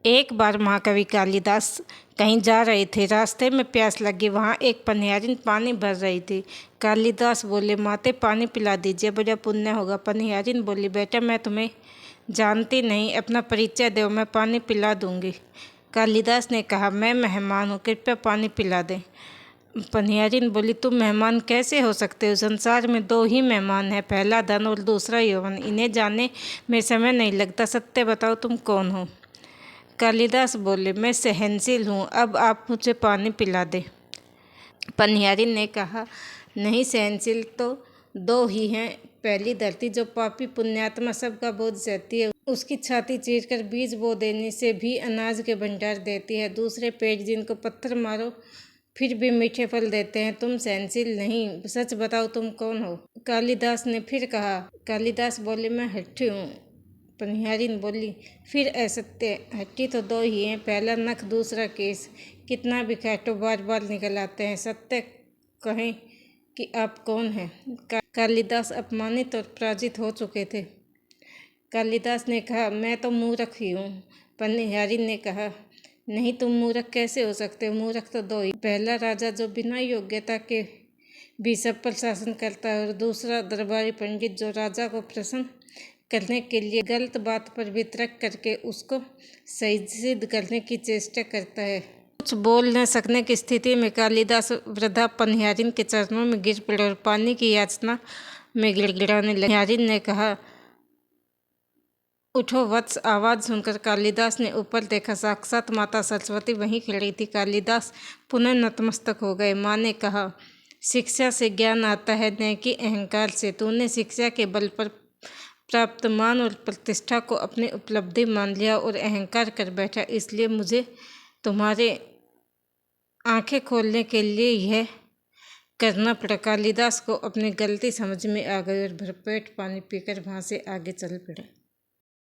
एक बार महाकवि कालिदास कहीं जा रहे थे। रास्ते में प्यास लगी। वहाँ एक पनियारिन पानी भर रही थी। कालिदास बोले, माते पानी पिला दीजिए, बड़ा पुण्य होगा। पनियारिन बोली, बेटा मैं तुम्हें जानती नहीं, अपना परिचय दो, मैं पानी पिला दूंगी। कालिदास ने कहा, मैं मेहमान हूँ, कृपया पानी पिला दें। पनियारिन बोली, तुम मेहमान कैसे हो सकते हो? संसार में दो ही मेहमान हैं, पहला धन और दूसरा यौवन। इन्हें जानने में समय नहीं लगता। सत्य बताओ, तुम कौन हो? कालिदास बोले, मैं सहनशील हूँ, अब आप मुझे पानी पिला दें। पनियारिन ने कहा, नहीं, सहनशील तो दो ही हैं। पहली धरती जो पापी पुण्यात्मा सबका बोझ सहती है, उसकी छाती चीरकर बीज बो देने से भी अनाज के भंडार देती है। दूसरे पेड़ जिनको पत्थर मारो फिर भी मीठे फल देते हैं। तुम सहनशील नहीं, सच बताओ तुम कौन हो? कालिदास ने फिर कहा। कालिदास बोले, मैं हठी हूँ। पनियारिन बोली, फिर असत्य। हड्डी तो दो ही हैं, पहला नख दूसरा केस। कितना भी काटो बार बार निकल आते हैं। सत्य कहें कि आप कौन हैं? कालिदास अपमानित और पराजित हो चुके थे। कालिदास ने कहा, मैं तो मूर्ख ही हूँ। पनियारिन ने कहा, नहीं, तुम मूर्ख कैसे हो सकते हो? मूर्ख तो दो ही, पहला राजा जो बिना योग्यता के भी सब पर शासन करता है, और दूसरा दरबारी पंडित जो राजा को प्रसन्न करने के लिए गलत बात पर भी तर्क करके उसको सही सिद्ध करने की चेष्टा करता है। कुछ बोल न सकने की स्थिति में कालिदास वृद्धा पनियारिन के चरणों में गिर पड़े और पानी की याचना में गिड़गिड़ाने लगे। पनियारिन ने कहा, उठो वत्स। आवाज़ सुनकर कालिदास ने ऊपर देखा। साक्षात माता सरस्वती वहीं खड़ी थी। कालिदास पुनः नतमस्तक हो गए। माँ ने कहा, शिक्षा से ज्ञान आता है, न कि अहंकार से। तूने शिक्षा के बल पर प्राप्त मान और प्रतिष्ठा को अपनी उपलब्धि मान लिया और अहंकार कर बैठा। इसलिए मुझे तुम्हारे आंखें खोलने के लिए यह करना पड़ा। कालिदास को अपनी गलती समझ में आ गई और भरपेट पानी पीकर वहाँ से आगे चल पड़े।